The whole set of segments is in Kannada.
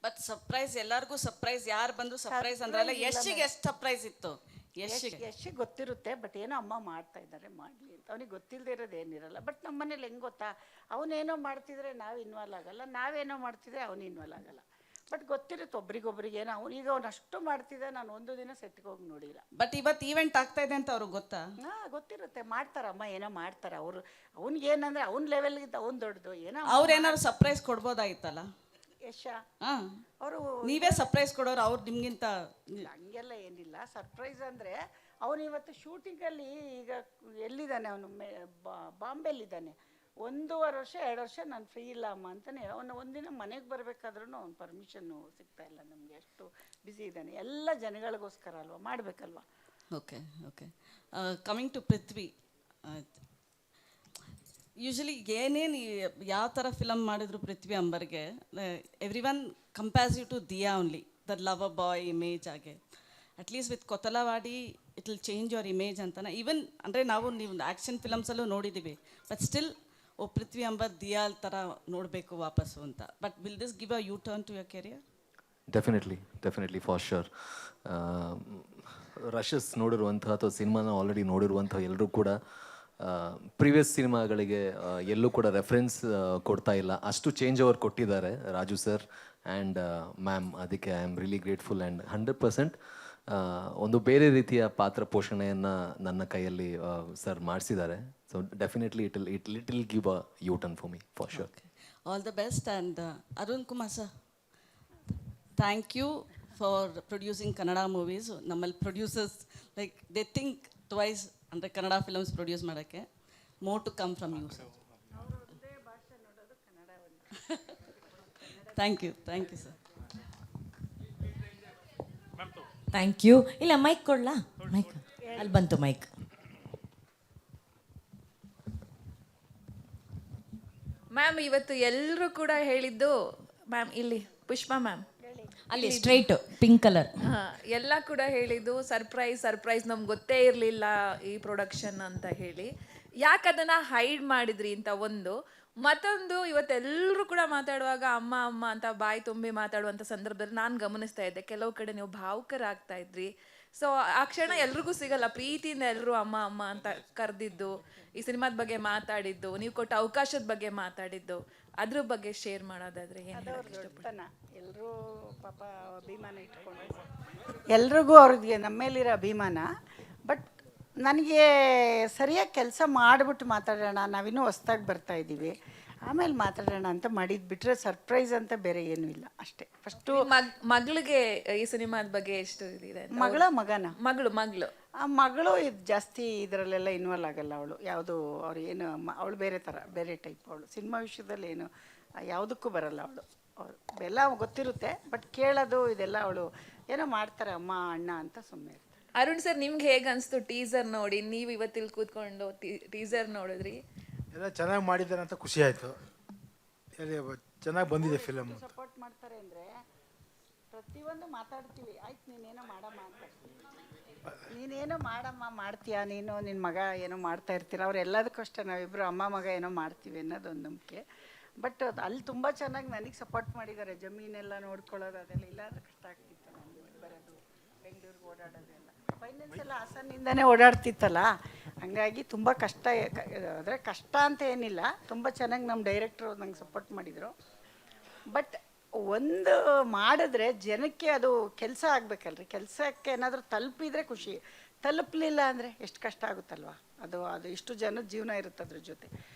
ಬಟ್ ಸರ್ಪ್ರೈಸ್ ಎಲ್ಲರಿಗೂ ಸರ್ಪ್ರೈಸ್, ಯಾರು ಬಂದು ಸರ್ಪ್ರೈಸ್ ಅಂದ್ರಲ್ಲ, ಯಶ್ಗೆ ಎಷ್ಟು ಸರ್ಪ್ರೈಸ್ ಇತ್ತು? ಯಶ್ಗೆ ಗೊತ್ತಿರುತ್ತೆ, ಬಟ್ ಏನೋ ಅಮ್ಮ ಮಾಡ್ತಾ ಇದ್ದಾರೆ ಮಾಡಲಿ ಅಂತ. ಅವ್ನಿಗೆ ಗೊತ್ತಿಲ್ಲದೆ ಇರೋದು ಏನಿರಲ್ಲ. ಬಟ್ ನಮ್ಮ ಮನೇಲಿ ಹೆಂಗೆ ಗೊತ್ತಾ, ಅವನೇನೋ ಮಾಡ್ತಿದ್ರೆ ನಾವು ಇನ್ವಾಲ್ವ್ ಆಗಲ್ಲ, ನಾವೇನೋ ಮಾಡ್ತಿದ್ರೆ ಅವನು ಇನ್ವಾಲ್ವ್ ಆಗಲ್ಲ. ಬಟ್ ಗೊತ್ತಿರುತ್ತೆ ಒಬ್ರಿಗೊಬ್ರಿಗೆ. ಏನೋ ಈಗ ಅವ್ನು ಅಷ್ಟು ಮಾಡ್ತಿದ್ದೆ, ನಾನು ಒಂದು ದಿನ ಸೆಟ್ಗೆ ಹೋಗಿ ನೋಡಿಲ್ಲ. ಬಟ್ ಇವತ್ತು ಈವೆಂಟ್ ಆಗ್ತಾ ಇದೆ ಅಂತ ಅವ್ರಿಗೆ ಗೊತ್ತಾ? ಗೊತ್ತಿರುತ್ತೆ, ಮಾಡ್ತಾರಮ್ಮ, ಏನೋ ಮಾಡ್ತಾರೆ ಅವರು. ಅವ್ನಿಗೆ ಏನಂದ್ರೆ ಅವ್ನ ಲೆವೆಲ್ಗಿಂತ ಅವ್ನು ದೊಡ್ಡದು. ಏನೋ ಅವ್ರೇನಾದ್ರು ಸರ್ಪ್ರೈಸ್ ಕೊಡ್ಬೋದಾಗಿತ್ತಲ್ಲ ಯಶ. ಅವರು ನೀವೇ ಸರ್ಪ್ರೈಸ್ ಕೊಡೋರು, ಅವ್ರು ನಿಮ್ಗಿಂತ ಹಂಗೆಲ್ಲ ಏನಿಲ್ಲ. ಸರ್ಪ್ರೈಸ್ ಅಂದರೆ ಅವನು ಇವತ್ತು ಶೂಟಿಂಗಲ್ಲಿ ಈಗ ಎಲ್ಲಿದ್ದಾನೆ, ಅವನು ಬಾಂಬೆಲಿದ್ದಾನೆ. 1.5 ವರ್ಷ 2 ವರ್ಷ ನಾನು ಫ್ರೀ ಇಲ್ಲ ಅಮ್ಮ ಅಂತಾನೆ. ಅವನು ಒಂದಿನ ಮನೆಗೆ ಬರಬೇಕಾದ್ರೂ ಅವ್ನು ಪರ್ಮಿಷನ್ನು ಸಿಗ್ತಾ ಇಲ್ಲ ನಮಗೆ, ಅಷ್ಟು ಬ್ಯುಸಿ ಇದ್ದಾನೆ. ಎಲ್ಲ ಜನಗಳಿಗೋಸ್ಕರ ಅಲ್ವಾ, ಮಾಡಬೇಕಲ್ವಾ. Okay okay. Coming to Prithvi, usually ಏನೇನು ಯಾವ ಥರ ಫಿಲಮ್ ಮಾಡಿದ್ರು ಪೃಥ್ವಿ ಅಂಬರ್ಗೆ, every one compares you to Dia only, the lover boy image ಆಗಿ. At least with Kothalavadi it will change your image ಅಂತಾನೆ. ಈವನ್ ಅಂದರೆ ನೀವು ಆ್ಯಕ್ಷನ್ ಫಿಲಮ್ಸಲ್ಲೂ ನೋಡಿದ್ದೀವಿ, but still oh Prithvi Ambar Dia ಥರ ನೋಡಬೇಕು ವಾಪಸ್ಸು ಅಂತ. But will this give a U turn to your career? Definitely for sure. ರಶಸ್ ನೋಡಿರುವಂಥ ಅಥವಾ ಸಿನಿಮಾನ ಆಲ್ರೆಡಿ ನೋಡಿರುವಂಥ ಎಲ್ಲರೂ ಕೂಡ ಪ್ರೀವಿಯಸ್ ಸಿನಿಮಾಗಳಿಗೆ ಎಲ್ಲೂ ಕೂಡ ರೆಫರೆನ್ಸ್ ಕೊಡ್ತಾ ಇಲ್ಲ, ಅಷ್ಟು ಚೇಂಜ್ ಓವರ್ ಕೊಟ್ಟಿದ್ದಾರೆ ರಾಜು ಸರ್ ಆ್ಯಂಡ್ ಮ್ಯಾಮ್. ಅದಕ್ಕೆ I am really grateful and 100% ಒಂದು ಬೇರೆ ರೀತಿಯ ಪಾತ್ರ ಪೋಷಣೆಯನ್ನು ನನ್ನ ಕೈಯಲ್ಲಿ ಸರ್ ಮಾಡಿಸಿದ್ದಾರೆ. So definitely it will give a U turn for me for sure. All the best. And Arun Kumar sir, thank you for producing Kannada movies. ನಮ್ಮಲ್ಲಿ producers like they think twice ಅಂದರೆ ಕನ್ನಡ ಫಿಲಮ್ಸ್ ಪ್ರೊಡ್ಯೂಸ್ ಮಾಡೋಕ್ಕೆ. More to come from you sir. Thank you sir. Thank you. ಇಲ್ಲ ಮೈಕ್ ಕೊಡ್ಲಾ? ಮೈಕ್ ಅಲ್ಲಿ ಬಂತು ಮೈಕ್. ಮ್ಯಾಮ್, ಇವತ್ತು ಎಲ್ಲರೂ ಕೂಡ ಹೇಳಿದ್ದು, ಮ್ಯಾಮ್ ಇಲ್ಲಿ ಪುಷ್ಪಾ ಮ್ಯಾಮ್ ಅಲ್ಲಿ ಸ್ಟ್ರೈಟ್ ಪಿಂಕ್ ಕಲರ್, ಎಲ್ಲ ಕೂಡ ಹೇಳಿದ್ದು ಸರ್ಪ್ರೈಸ್ ನಮ್ಗೆ ಗೊತ್ತೇ ಇರಲಿಲ್ಲ ಈ ಪ್ರೊಡಕ್ಷನ್ ಅಂತ ಹೇಳಿ. ಯಾಕೆ ಅದನ್ನು ಹೈಡ್ ಮಾಡಿದ್ರಿ ಅಂತ ಒಂದು. ಮತ್ತೊಂದು, ಇವತ್ತೆಲ್ಲರೂ ಕೂಡ ಮಾತಾಡುವಾಗ ಅಮ್ಮ ಅಮ್ಮ ಅಂತ ಬಾಯಿ ತುಂಬಿ ಮಾತಾಡುವಂಥ ಸಂದರ್ಭದಲ್ಲಿ ನಾನು ಗಮನಿಸ್ತಾ ಇದ್ದೆ, ಕೆಲವು ಕಡೆ ನೀವು ಭಾವುಕರಾಗ್ತಾ ಇದ್ರಿ. ಸೊ ಆ ಕ್ಷಣ ಎಲ್ರಿಗೂ ಸಿಗಲ್ಲ, ಪ್ರೀತಿಯಿಂದ ಎಲ್ಲರೂ ಅಮ್ಮ ಅಮ್ಮ ಅಂತ ಕರೆದಿದ್ದು, ಈ ಸಿನಿಮಾದ ಬಗ್ಗೆ ಮಾತಾಡಿದ್ದು, ನೀವು ಕೊಟ್ಟ ಅವಕಾಶದ ಬಗ್ಗೆ ಮಾತಾಡಿದ್ದು, ಅದ್ರ ಬಗ್ಗೆ ಶೇರ್ ಮಾಡೋದಾದ್ರೆ ಏನು? ಎಲ್ಲರೂ ಪಾಪ ಅಭಿಮಾನ ಇಟ್ಕೊಂಡು, ಎಲ್ರಿಗೂ ಅವ್ರಿಗೆ ನಮ್ಮ ಮೇಲಿರೋ ಅಭಿಮಾನ. ಬಟ್ ನನಗೆ ಸರಿಯಾಗಿ ಕೆಲಸ ಮಾಡಿಬಿಟ್ಟು ಮಾತಾಡೋಣ, ನಾವಿನ್ನೂ ಹೊಸ್ದಾಗಿ ಬರ್ತಾ ಇದ್ದೀವಿ, ಆಮೇಲೆ ಮಾತಾಡೋಣ ಅಂತ ಮಾಡಿದ್ದು ಬಿಟ್ಟರೆ ಸರ್ಪ್ರೈಸ್ ಅಂತ ಬೇರೆ ಏನೂ ಇಲ್ಲ. ಅಷ್ಟೇ. ಫಸ್ಟು ಮಗಳಿಗೆ ಈ ಸಿನಿಮಾದ ಬಗ್ಗೆ ಎಷ್ಟು ಇದೆ? ಮಗಳು ಆ ಮಗಳು ಇದು ಜಾಸ್ತಿ ಇದರಲ್ಲೆಲ್ಲ ಇನ್ವಾಲ್ವ್ ಆಗಲ್ಲ. ಅವಳು ಯಾವುದು ಅವ್ರು ಏನು, ಅವಳು ಬೇರೆ ಥರ, ಬೇರೆ ಟೈಪ್. ಅವಳು ಸಿನಿಮಾ ವಿಷಯದಲ್ಲಿ ಏನು ಯಾವುದಕ್ಕೂ ಬರಲ್ಲ ಅವಳು. ಎಲ್ಲ ಗೊತ್ತಿರುತ್ತೆ, ಬಟ್ ಕೇಳೋದು ಇದೆಲ್ಲ ಅವಳು ಏನೋ ಮಾಡ್ತಾರೆ ಅಮ್ಮ ಅಣ್ಣ ಅಂತ ಸುಮ್ಮನೆ ಇರ್ತಾರೆ. ಅರುಣ್ ಸರ್, ನಿಮ್ಗೆ ಹೇಗೆ ಅನಿಸ್ತು ಟೀಸರ್ ನೋಡಿ? ನೀವು ಇವತ್ತಿಲ್ಲಿ ಕೂತ್ಕೊಂಡು ಟೀಸರ್ ನೋಡಿದ್ರಿ, ಎಲ್ಲ ಚೆನ್ನಾಗಿ ಮಾಡಿದ್ದಾರೆ ಅಂತ ಖುಷಿ ಆಯಿತು. ಚೆನ್ನಾಗಿ ಬಂದಿದೆ ಫಿಲಮ್. ಸಪೋರ್ಟ್ ಮಾಡ್ತಾರೆ ಅಂದರೆ ಪ್ರತಿಯೊಂದು ಮಾತಾಡ್ತೀವಿ. ಆಯ್ತು ನೀನೇನೋ ಮಾಡಮ್ಮ ಅಂತ, ನೀನೇನೋ ಮಾಡಮ್ಮ ಮಾಡ್ತೀಯಾ, ನೀನು ನಿನ್ನ ಮಗ ಏನೋ ಮಾಡ್ತಾ ಇರ್ತೀರ, ಅವ್ರು ಎಲ್ಲದಕ್ಕೂ ಅಷ್ಟೇ. ನಾವಿಬ್ಬರು ಅಮ್ಮ ಮಗ ಏನೋ ಮಾಡ್ತೀವಿ ಅನ್ನೋದೊಂದು ನಂಬಿಕೆ. ಬಟ್ ಅಲ್ಲಿ ತುಂಬ ಚೆನ್ನಾಗಿ ನನಗೆ ಸಪೋರ್ಟ್ ಮಾಡಿದ್ದಾರೆ. ಜಮೀನೆಲ್ಲ ನೋಡ್ಕೊಳ್ಳೋದು ಅದೆಲ್ಲ ಇಲ್ಲಾಂದ್ರೆ ಕಷ್ಟ ಆಗ್ತಿತ್ತು ನನಗೆ ಬರೋದು, ಬೆಂಗಳೂರಿಗೆ ಓಡಾಡೋದೆಲ್ಲ. ಫೈನಾನ್ಸ್ ಎಲ್ಲ ಹಾಸನಿಂದನೇ ಓಡಾಡ್ತಿತ್ತಲ್ಲ, ಹಂಗಾಗಿ ತುಂಬ ಕಷ್ಟ. ಆದರೆ ಕಷ್ಟ ಅಂತ ಏನಿಲ್ಲ, ತುಂಬ ಚೆನ್ನಾಗಿ ನಮ್ಮ ಡೈರೆಕ್ಟ್ರು ನಂಗೆ ಸಪೋರ್ಟ್ ಮಾಡಿದರು. ಬಟ್ ಒಂದು ಮಾಡಿದ್ರೆ ಜನಕ್ಕೆ ಅದು ಕೆಲಸ ಆಗಬೇಕಲ್ರಿ. ಕೆಲಸಕ್ಕೆ ಏನಾದರೂ ತಲುಪಿದರೆ ಖುಷಿ, ತಲುಪಲಿಲ್ಲ ಅಂದರೆ ಎಷ್ಟು ಕಷ್ಟ ಆಗುತ್ತಲ್ವ. ಅದು ಇಷ್ಟು ಜನದ ಜೀವನ ಇರುತ್ತೆ ಅದ್ರ ಜೊತೆ.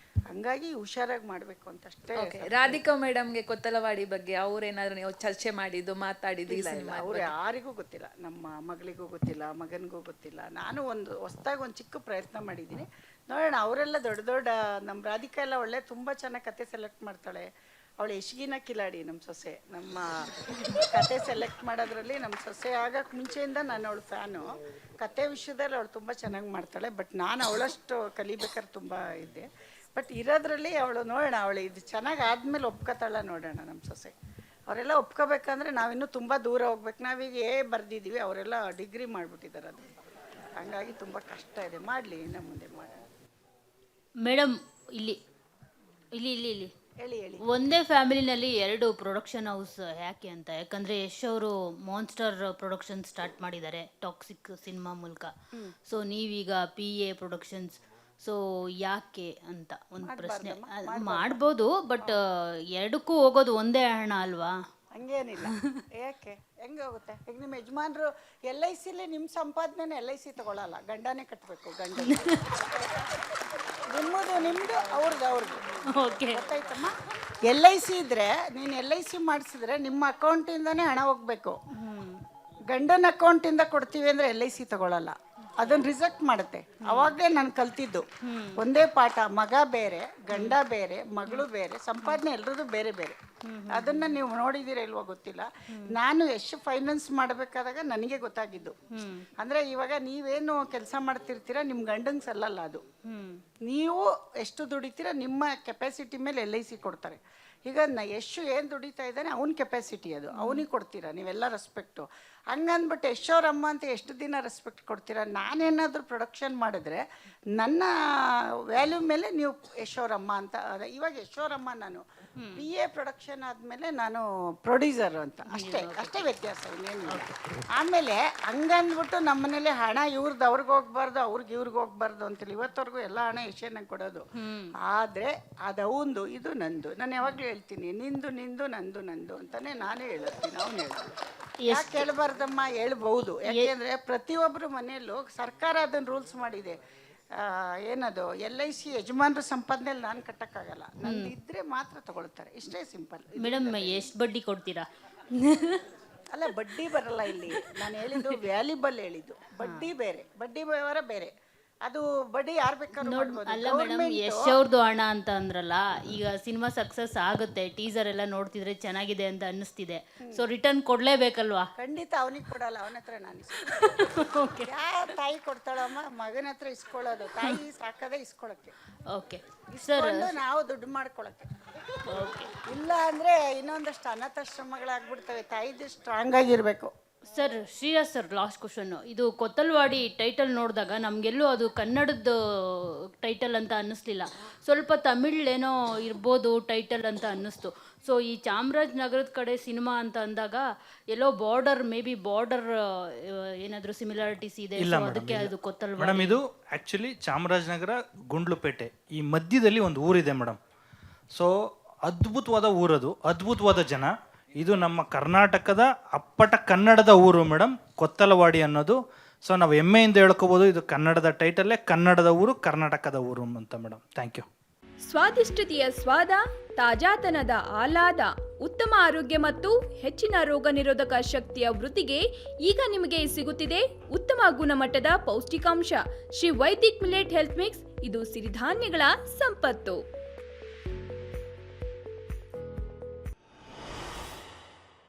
ಹಂಗಾಗಿ ಹುಷಾರಾಗಿ ಮಾಡಬೇಕು ಅಂತ ಅಷ್ಟೇ. ರಾಧಿಕಾ ಮೇಡಮ್ಗೆ ಕೊತ್ತಲವಾಡಿ ಬಗ್ಗೆ ಅವ್ರೇನಾದ್ರು ನೀವು ಚರ್ಚೆ ಮಾಡಿದ್ದು ಮಾತಾಡಿದ್ದು? ಅವ್ರು ಯಾರಿಗೂ ಗೊತ್ತಿಲ್ಲ, ನಮ್ಮ ಮಗಳಿಗೂ ಗೊತ್ತಿಲ್ಲ, ಮಗನಿಗೂ ಗೊತ್ತಿಲ್ಲ. ನಾನು ಒಂದು ಹೊಸ್ದಾಗಿ ಒಂದು ಚಿಕ್ಕ ಪ್ರಯತ್ನ ಮಾಡಿದ್ದೀನಿ, ನೋಡೋಣ. ಅವರೆಲ್ಲ ದೊಡ್ಡ ನಮ್ಮ ರಾಧಿಕಾ ಎಲ್ಲ ಒಳ್ಳೆ ತುಂಬ ಚೆನ್ನಾಗಿ ಕತೆ ಸೆಲೆಕ್ಟ್ ಮಾಡ್ತಾಳೆ. ಅವಳು ಯಶಗಿನ ಕಿಲಾಡಿ ನಮ್ಮ ಸೊಸೆ. ನಮ್ಮ ಕತೆ ಸೆಲೆಕ್ಟ್ ಮಾಡೋದ್ರಲ್ಲಿ ನಮ್ಮ ಸೊಸೆ ಆಗಕ್ಕೆ ಮುಂಚೆಯಿಂದ ನಾನು ಅವಳು ಫ್ಯಾನು. ಕತೆ ವಿಷಯದಲ್ಲಿ ಅವಳು ತುಂಬ ಚೆನ್ನಾಗಿ ಮಾಡ್ತಾಳೆ. ಬಟ್ ನಾನು ಅವಳಷ್ಟು ಕಲಿಬೇಕಾದ್ರೆ ತುಂಬ ಇದ್ದೆ. ಬಟ್ ಇರೋದ್ರಲ್ಲಿ ಅವಳು ನೋಡೋಣ, ಅವಳು ಇದು ಚೆನ್ನಾಗಿ ಆದಮೇಲೆ ಒಪ್ಕೋತಾಳ ನೋಡೋಣ ನಮ್ಮ ಸೊಸೆ. ಅವರೆಲ್ಲ ಒಪ್ಕೋಬೇಕಂದ್ರೆ ನಾವಿನ್ನೂ ತುಂಬ ದೂರ ಹೋಗ್ಬೇಕು. ನಾವೀಗ ಬರೆದಿದ್ದೀವಿ, ಅವರೆಲ್ಲ ಡಿಗ್ರಿ ಮಾಡಿಬಿಟ್ಟಿದ್ದಾರೆ. ಅದು ಹಂಗಾಗಿ ತುಂಬ ಕಷ್ಟ ಇದೆ. ಮಾಡಲಿ, ಇನ್ನು ಮುಂದೆ ಮಾಡೋಣ. ಮೇಡಮ್ ಇಲ್ಲಿ ಇಲ್ಲಿ ಇಲ್ಲಿ ಇಲ್ಲಿ ಹೇಳಿ ಹೇಳಿ. ಒಂದೇ ಫ್ಯಾಮಿಲಿನಲ್ಲಿ 2 ಪ್ರೊಡಕ್ಷನ್ ಹೌಸ್ ಯಾಕೆ ಅಂತ, ಯಾಕಂದರೆ ಯಶ್ ಅವರು ಮಾನ್ಸ್ಟರ್ ಪ್ರೊಡಕ್ಷನ್ ಸ್ಟಾರ್ಟ್ ಮಾಡಿದ್ದಾರೆ ಟಾಕ್ಸಿಕ್ ಸಿನಿಮಾ ಮೂಲಕ. ಸೊ ನೀವೀಗ PA ಪ್ರೊಡಕ್ಷನ್ಸ್, ಸೊ ಯಾಕೆ ಅಂತ ಒಂದು ಪ್ರಶ್ನೆ. ಮಾಡ್ಬೋದು, ಬಟ್ ಎರಡಕ್ಕೂ ಹೋಗೋದು ಒಂದೇ ಹಣ ಅಲ್ವಾ? ಹಂಗೇನಿಲ್ಲ. ಯಾಕೆ ಹೆಂಗೆ ಹೋಗುತ್ತೆ? ಈಗ ನಿಮ್ಮ ಯಜಮಾನ್ರು LIC ನಿಮ್ಮ ಸಂಪಾದನೆ LIC ತಗೊಳ್ಳಲ್ಲ, ಗಂಡನೇ ಕಟ್ಟಬೇಕು. ಗಂಡ ನಿಮ್ಮದು ಅವ್ರದ್ದು ಓಕೆ, ಗೊತ್ತಾಯ್ತಮ್ಮ. LIC ಇದ್ರೆ ನೀನು LIC ಮಾಡಿಸಿದ್ರೆ ನಿಮ್ಮ ಅಕೌಂಟಿಂದನೇ ಹಣ ಹೋಗ್ಬೇಕು. ಗಂಡನ ಅಕೌಂಟಿಂದ ಕೊಡ್ತೀವಿ ಅಂದರೆ LIC ತಗೊಳ್ಳಲ್ಲ, ಅದನ್ನು ರಿಜೆಕ್ಟ್ ಮಾಡುತ್ತೆ. ಅವಾಗಲೇ ನಾನು ಕಲ್ತಿದ್ದು ಒಂದೇ ಪಾಠ, ಮಗ ಬೇರೆ ಗಂಡ ಬೇರೆ ಮಗಳು ಬೇರೆ, ಸಂಪಾದನೆ ಎಲ್ರದ್ದು ಬೇರೆ ಬೇರೆ. ಅದನ್ನು ನೀವು ನೋಡಿದ್ದೀರ ಇಲ್ವೋ ಗೊತ್ತಿಲ್ಲ. ನಾನು ಎಷ್ಟು ಫೈನಾನ್ಸ್ ಮಾಡಬೇಕಾದಾಗ ನನಗೆ ಗೊತ್ತಾಗಿದ್ದು. ಅಂದರೆ ಇವಾಗ ನೀವೇನು ಕೆಲಸ ಮಾಡ್ತಿರ್ತೀರ ನಿಮ್ಮ ಗಂಡಂಗೆ ಸಲ್ಲಲ್ಲ ಅದು. ನೀವು ಎಷ್ಟು ದುಡಿತೀರ ನಿಮ್ಮ ಕೆಪಾಸಿಟಿ ಮೇಲೆ LIC ಕೊಡ್ತಾರೆ. ಈಗ ಯಶು ಏನು ದುಡಿತಾ ಇದ್ದಾನೆ ಅವನ ಕೆಪಾಸಿಟಿ ಅದು, ಅವನಿಗೆ ಕೊಡ್ತೀರಾ ನೀವೆಲ್ಲ ರೆಸ್ಪೆಕ್ಟು. ಹಂಗಂದ್ಬಿಟ್ಟು ಯಶೋರಮ್ಮ ಅಂತ ಎಷ್ಟು ದಿನ ರೆಸ್ಪೆಕ್ಟ್ ಕೊಡ್ತೀರಾ? ನಾನೇನಾದರೂ ಪ್ರೊಡಕ್ಷನ್ ಮಾಡಿದ್ರೆ ನನ್ನ ವ್ಯಾಲ್ಯೂ ಮೇಲೆ ನೀವು ಯಶೋರಮ್ಮ ಅಂತ. ಇವಾಗ ಯಶೋರಮ್ಮ ನಾನು PA ಪ್ರೊಡಕ್ಷನ್ ಆದಮೇಲೆ ನಾನು ಪ್ರೊಡ್ಯೂಸರು ಅಂತ, ಅಷ್ಟೇ ವ್ಯತ್ಯಾಸ, ಇನ್ನೇನು. ಆಮೇಲೆ ಹಂಗಂದ್ಬಿಟ್ಟು ನಮ್ಮ ಮನೇಲಿ ಹಣ ಇವ್ರದ್ದು ಅವ್ರಿಗೆ ಹೋಗ್ಬಾರ್ದು, ಅವ್ರಿಗೆ ಇವ್ರಿಗೆ ಹೋಗ್ಬಾರ್ದು ಅಂತೇಳಿ ಇವತ್ತವರೆಗೂ ಎಲ್ಲ ಹಣ ಯಶೋನಾಗ ಕೊಡೋದು. ಆದರೆ ಅದು ಅವಂದು, ಇದು ನಂದು. ನಾನು ಯಾವಾಗಲೂ ಹೇಳ್ತೀನಿ ನಿಂದು ನಂದು ಅಂತಾನೆ ನಾನೇ ಹೇಳ್ತೀನಿ, ಅವ್ನು ಹೇಳ್ತೀನಿ. ಯಾಕೆ ಹೇಳ್ಬಾರ್ದಮ್ಮ? ಹೇಳ್ಬಹುದು. ಯಾಕೆಂದರೆ ಪ್ರತಿಯೊಬ್ಬರು ಮನೆಯಲ್ಲೂ ಸರ್ಕಾರ ಅದನ್ನು ರೂಲ್ಸ್ ಮಾಡಿದೆ. ಏನದು LIC ಯಜಮಾನ್ರ ಸಂಪಾದನೆಯಲ್ಲಿ ನಾನು ಕಟ್ಟಕ್ಕಾಗಲ್ಲ, ನಂದು ಇದ್ರೆ ಮಾತ್ರ ತಗೊಳ್ತಾರೆ, ಇಷ್ಟೇ ಸಿಂಪಲ್. ಮೇಡಮ್ ಎಷ್ಟು ಬಡ್ಡಿ ಕೊಡ್ತೀರಾ? ಅಲ್ಲ, ಬಡ್ಡಿ ಬರಲ್ಲ ಇಲ್ಲಿ. ನಾನು ಹೇಳಿದ್ದು ವ್ಯಾಲ್ಯೂಬಲ್ ಹೇಳಿದ್ದು. ಬಡ್ಡಿ ಬೇರೆ, ಬಡ್ಡಿ ವ್ಯವಹಾರ ಬೇರೆ. ಅದು ಬಡ್ಡಿ ಯಾರು ಬೇಕಾದ್ರೂ ಮಾಡ್ಬೋದು. ಅಲ್ಲ ಮೇಡಮ್, ಯಶ್ ಅವ್ರದ್ದು ಹಣ ಅಂತ ಅಂದ್ರಲ್ಲ, ಈಗ ಸಿನಿಮಾ ಸಕ್ಸಸ್ ಆಗುತ್ತೆ, ಟೀಸರ್ ಎಲ್ಲ ನೋಡ್ತಿದ್ರೆ ಚೆನ್ನಾಗಿದೆ ಅಂತ ಅನ್ನಿಸ್ತಿದೆ, ಸೊ ರಿಟರ್ನ್ ಕೊಡ್ಲೇಬೇಕಲ್ವಾ? ಖಂಡಿತ ಅವನಿಗೆ ಕೊಡಲ್ಲ, ಅವನ ಹತ್ರ ನಾನು ಯಾವ ತಾಯಿ ಕೊಡ್ತಾಳಮ್ಮ? ಮಗನ ಹತ್ರ ಇಸ್ಕೊಳ್ಳೋದು. ತಾಯಿ ಸಾಕದೇ ಇಸ್ಕೊಳಕ್ಕೆ. ಓಕೆ ಸರ್, ನಾವು ದುಡ್ಡು ಮಾಡ್ಕೊಳಕ್ಕೆ. ಇಲ್ಲ ಅಂದ್ರೆ ಇನ್ನೊಂದಷ್ಟು ಅನಾಥಾಶ್ರಮಗಳಾಗ್ಬಿಡ್ತವೆ. ತಾಯಿದು ಸ್ಟ್ರಾಂಗ್ ಆಗಿರ್ಬೇಕು. Sir, Shriraj sir, last question. ಇದು ಕೊತ್ತಲ್ವಾಡಿ ಟೈಟಲ್ ನೋಡಿದಾಗ ನಮಗೆಲ್ಲೂ ಅದು ಕನ್ನಡದ ಟೈಟಲ್ ಅಂತ ಅನ್ನಿಸ್ಲಿಲ್ಲ, ಸ್ವಲ್ಪ ತಮಿಳ್ ಏನೋ ಇರ್ಬೋದು ಟೈಟಲ್ ಅಂತ ಅನ್ನಿಸ್ತು. ಸೊ ಈ ಚಾಮರಾಜನಗರದ ಕಡೆ ಸಿನಿಮಾ ಅಂತ ಅಂದಾಗ ಎಲ್ಲೋ ಬಾರ್ಡರ್, ಮೇ ಬಿ ಬಾರ್ಡರ್ ಏನಾದರೂ ಸಿಮಿಲಾರಿಟೀಸ್ ಇದೆ, so ಅದಕ್ಕೆ ಅದು ಕೊತ್ತಲ್ವಾಡಿ. ಮೇಡಮ್, ಇದು ಆ್ಯಕ್ಚುಲಿ ಚಾಮರಾಜನಗರ ಗುಂಡ್ಲುಪೇಟೆ ಈ ಮಧ್ಯದಲ್ಲಿ ಒಂದು ಊರಿದೆ ಮೇಡಮ್. ಸೊ ಅದ್ಭುತವಾದ ಊರದು, ಅದ್ಭುತವಾದ ಜನ. ಇದು ನಮ್ಮ ಕರ್ನಾಟಕದ ಅಪ್ಪಟ ಕನ್ನಡದ ಊರು ಮೇಡಮ್, ಕೊತ್ತಲವಾಡಿ ಅನ್ನೋದು. ಸೊ ನಾವು ಹೆಮ್ಮೆಯಿಂದ ಹೇಳ್ಕೋಬೋದು, ಇದು ಕನ್ನಡದ ಟೈಟಲ್ಲೇ, ಕನ್ನಡದ ಊರು, ಕರ್ನಾಟಕದ ಊರು ಅಂತ ಮೇಡಮ್. Thank you. ಸ್ವಾದಿಷ್ಟತೆಯ ಸ್ವಾದ, ತಾಜಾತನದ ಆಹ್ಲಾದ, ಉತ್ತಮ ಆರೋಗ್ಯ ಮತ್ತು ಹೆಚ್ಚಿನ ರೋಗ ನಿರೋಧಕ ಶಕ್ತಿಯ ವೃದ್ಧಿಗೆ ಈಗ ನಿಮಗೆ ಸಿಗುತ್ತಿದೆ ಉತ್ತಮ ಗುಣಮಟ್ಟದ ಪೌಷ್ಟಿಕಾಂಶ Shri Vaidik millet health mix. ಇದು ಸಿರಿಧಾನ್ಯಗಳ ಸಂಪತ್ತು.